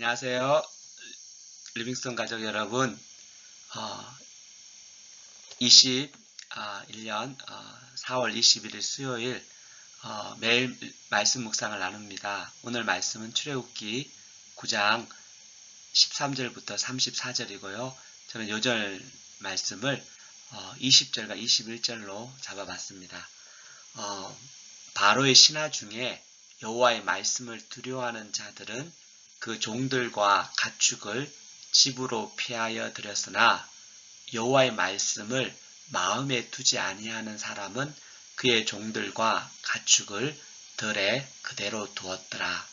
안녕하세요. 리빙스톤 가족 여러분. 21년 4월 21일 수요일 매일 말씀 묵상을 나눕니다. 오늘 말씀은 출애굽기 9장 13절부터 34절이고요. 저는 요절 말씀을 20절과 21절로 잡아봤습니다. 바로의 신하 중에 여호와의 말씀을 두려워하는 자들은 그 종들과 가축을 집으로 피하여 들였으나 여호와의 말씀을 마음에 두지 아니하는 사람은 그의 종들과 가축을 들에 그대로 두었더라.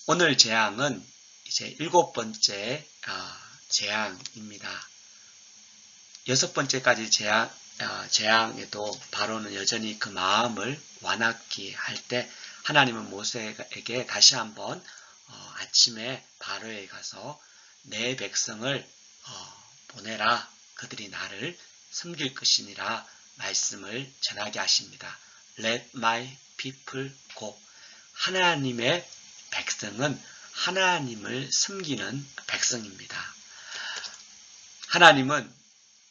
오늘 재앙은 이제 7번째 재앙입니다. 6번째까지 재앙에도 바로는 여전히 그 마음을 완악히 할 때 하나님은 모세에게 다시 한번 아침에 바로에 가서 내 백성을 보내라. 그들이 나를 섬길 것이니라 말씀을 전하게 하십니다. Let my people go. 하나님의 백성은 하나님을 섬기는 백성입니다. 하나님은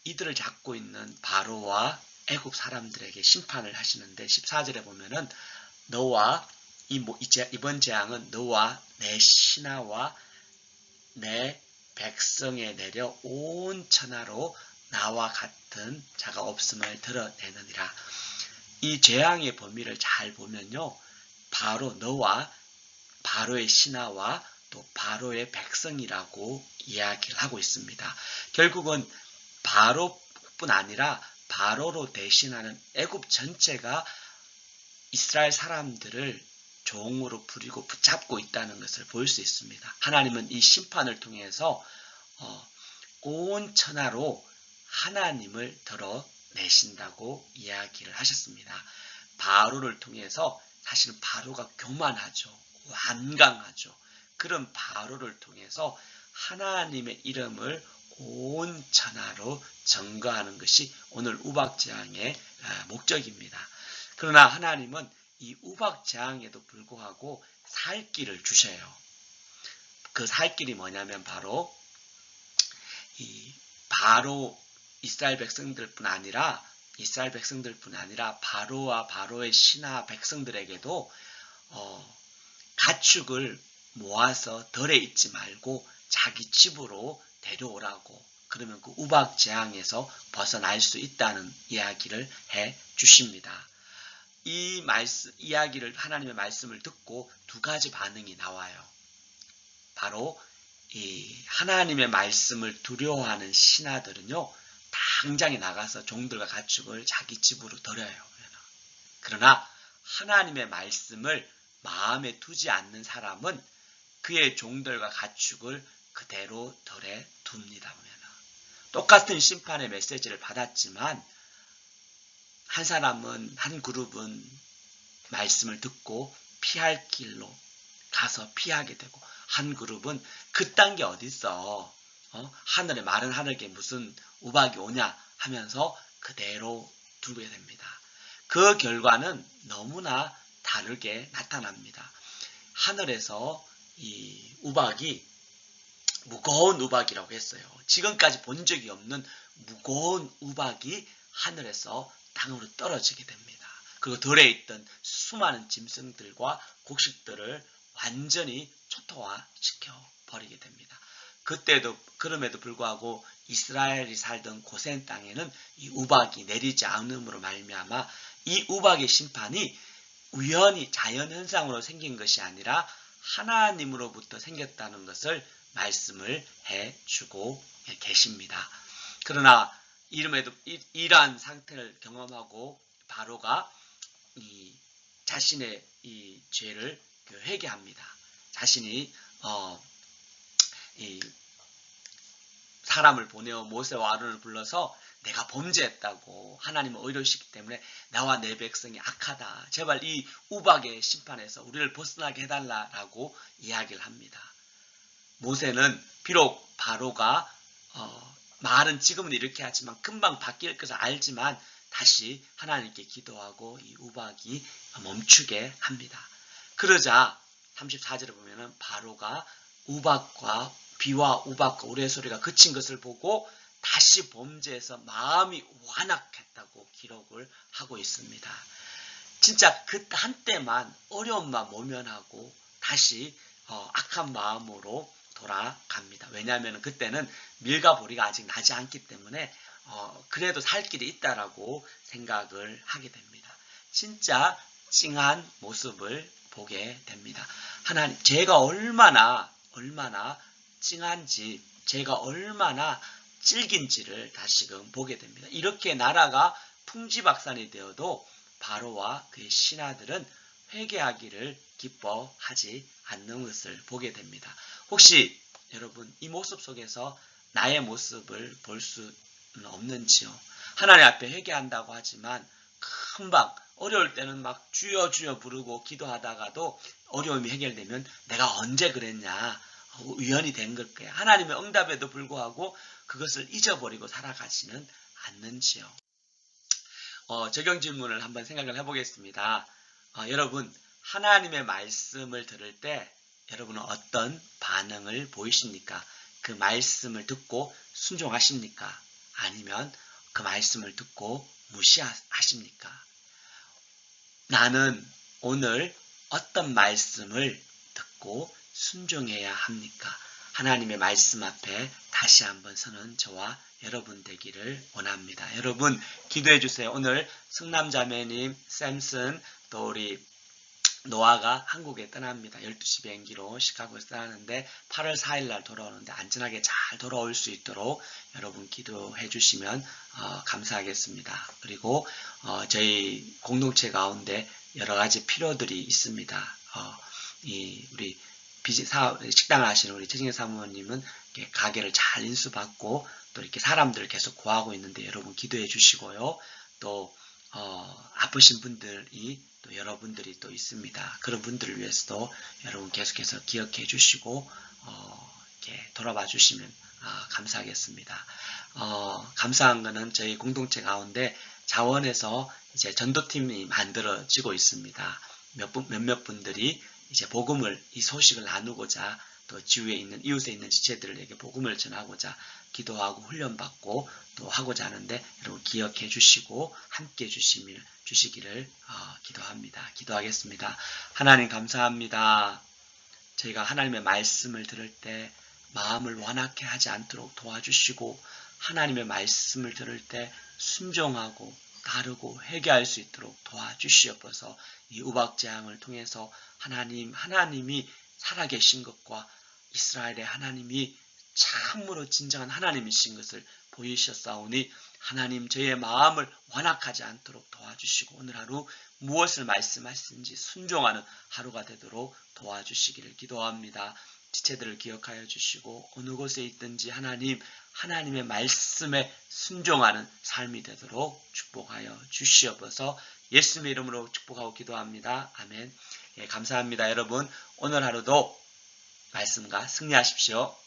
이들을 잡고 있는 바로와 애굽 사람들에게 심판을 하시는데 14절에 보면은 너와 이번 재앙은 너와 내 신하와 내 백성에 내려 온 천하로 나와 같은 자가 없음을 드러내느니라. 이 재앙의 범위를 잘 보면요. 바로 너와 바로의 신하와 또 바로의 백성이라고 이야기를 하고 있습니다. 결국은 바로뿐 아니라 바로로 대신하는 애굽 전체가 이스라엘 사람들을 종으로 부리고 붙잡고 있다는 것을 볼 수 있습니다. 하나님은 이 심판을 통해서 온 천하로 하나님을 드러내신다고 이야기를 하셨습니다. 바로를 통해서 사실은 바로가 교만하죠. 완강하죠. 그런 바로를 통해서 하나님의 이름을 온 천하로 증거하는 것이 오늘 우박재앙의 목적입니다. 그러나 하나님은 이 우박재앙에도 불구하고 살 길을 주셔요. 그 살 길이 뭐냐면 바로 이스라엘 백성들뿐 아니라 바로와 바로의 신하 백성들에게도 가축을 모아서 덜에 있지 말고 자기 집으로 데려오라고, 그러면 그 우박재앙에서 벗어날 수 있다는 이야기를 해 주십니다. 이 이야기를, 하나님의 말씀을 듣고 두 가지 반응이 나와요. 바로 이 하나님의 말씀을 두려워하는 신하들은요, 당장에 나가서 종들과 가축을 자기 집으로 들여요. 그러나 하나님의 말씀을 마음에 두지 않는 사람은 그의 종들과 가축을 그대로 들에 둡니다. 똑같은 심판의 메시지를 받았지만 한 그룹은 말씀을 듣고 피할 길로 가서 피하게 되고, 한 그룹은 그딴 게 어딨어, 하늘에 마른 하늘에 무슨 우박이 오냐 하면서 그대로 두게 됩니다. 그 결과는 너무나 다르게 나타납니다. 하늘에서 이 우박이 무거운 우박이라고 했어요. 지금까지 본 적이 없는 무거운 우박이 하늘에서 땅으로 떨어지게 됩니다. 그리고 들에 있던 수많은 짐승들과 곡식들을 완전히 초토화시켜 버리게 됩니다. 그럼에도 불구하고 이스라엘이 살던 고센 땅에는 이 우박이 내리지 않음으로 말미암아 이 우박의 심판이 우연히 자연현상으로 생긴 것이 아니라 하나님으로부터 생겼다는 것을 말씀을 해주고 계십니다. 그러나 이러한 상태를 경험하고 바로가 자신의 이 죄를 회개합니다. 자신이 사람을 보내어 모세와 아론을 불러서 내가 범죄했다고, 하나님은 의로우시기 때문에 나와 내 백성이 악하다, 제발 이 우박의 심판에서 우리를 벗어나게 해달라라고 이야기를 합니다. 모세는 비록 바로가 말은 지금은 이렇게 하지만 금방 바뀔 것을 알지만 다시 하나님께 기도하고 이 우박이 멈추게 합니다. 그러자 34절에 보면은 바로가 우박과 비와 우박과 우레소리가 그친 것을 보고 다시 범죄해서 마음이 완악했다고 기록을 하고 있습니다. 진짜 그 한때만 어려움만 모면하고 다시 악한 마음으로 돌아갑니다. 왜냐하면 그때는 밀과 보리가 아직 나지 않기 때문에 그래도 살 길이 있다라고 생각을 하게 됩니다. 진짜 찡한 모습을 보게 됩니다. 하나님, 제가 얼마나 찡한지, 제가 얼마나 질긴지를 다시금 보게 됩니다. 이렇게 나라가 풍지박산이 되어도 바로와 그의 신하들은 회개하기를 기뻐하지 않는 것을 보게 됩니다. 혹시 여러분 이 모습 속에서 나의 모습을 볼 수는 없는지요? 하나님 앞에 회개한다고 하지만 금방 어려울 때는 막 주여 주여 부르고 기도하다가도 어려움이 해결되면 내가 언제 그랬냐 우연이 된 걸 거야. 하나님의 응답에도 불구하고 그것을 잊어버리고 살아가지는 않는지요? 적용 질문을 한번 생각을 해보겠습니다. 여러분 하나님의 말씀을 들을 때 여러분은 어떤 반응을 보이십니까? 그 말씀을 듣고 순종하십니까? 아니면 그 말씀을 듣고 무시하십니까? 나는 오늘 어떤 말씀을 듣고 순종해야 합니까? 하나님의 말씀 앞에 다시 한번 서는 저와 여러분 되기를 원합니다. 여러분 기도해 주세요. 오늘 성남자매님, 샘슨, 또 우리 노아가 한국에 떠납니다. 12시 비행기로 시카고에서 떠나는데 8월 4일 날 돌아오는데 안전하게 잘 돌아올 수 있도록 여러분 기도해 주시면 감사하겠습니다. 그리고 저희 공동체 가운데 여러 가지 필요들이 있습니다. 우리 식당을 하시는 우리 최진희 사모님은 가게를 잘 인수받고 또 이렇게 사람들을 계속 구하고 있는데 여러분 기도해 주시고요. 또 아프신 분들이 또 여러분들이 또 있습니다. 그런 분들을 위해서도 여러분 계속해서 기억해 주시고 이렇게 돌아봐 주시면 감사하겠습니다. 감사한 거는 저희 공동체 가운데 자원에서 이제 전도팀이 만들어지고 있습니다. 몇몇 분들이 이제 복음을 이 소식을 나누고자 또 지구에 있는 이웃에 있는 지체들에게 복음을 전하고자 기도하고 훈련받고 또 하고자 하는데 여러분 기억해 주시고 함께 주시기를 기도합니다. 기도하겠습니다. 하나님 감사합니다. 저희가 하나님의 말씀을 들을 때 마음을 완악해 하지 않도록 도와주시고 하나님의 말씀을 들을 때 순종하고 따르고 회개할 수 있도록 도와주시옵소서. 이 우박재앙을 통해서 하나님이 살아계신 것과 이스라엘의 하나님이 참으로 진정한 하나님이신 것을 보이셨사오니 하나님 저희의 마음을 완악하지 않도록 도와주시고 오늘 하루 무엇을 말씀하시는지 순종하는 하루가 되도록 도와주시기를 기도합니다. 지체들을 기억하여 주시고 어느 곳에 있든지 하나님의 말씀에 순종하는 삶이 되도록 축복하여 주시옵소서. 예수님의 이름으로 축복하고 기도합니다. 아멘. 감사합니다. 여러분 오늘 하루도 말씀과 승리하십시오.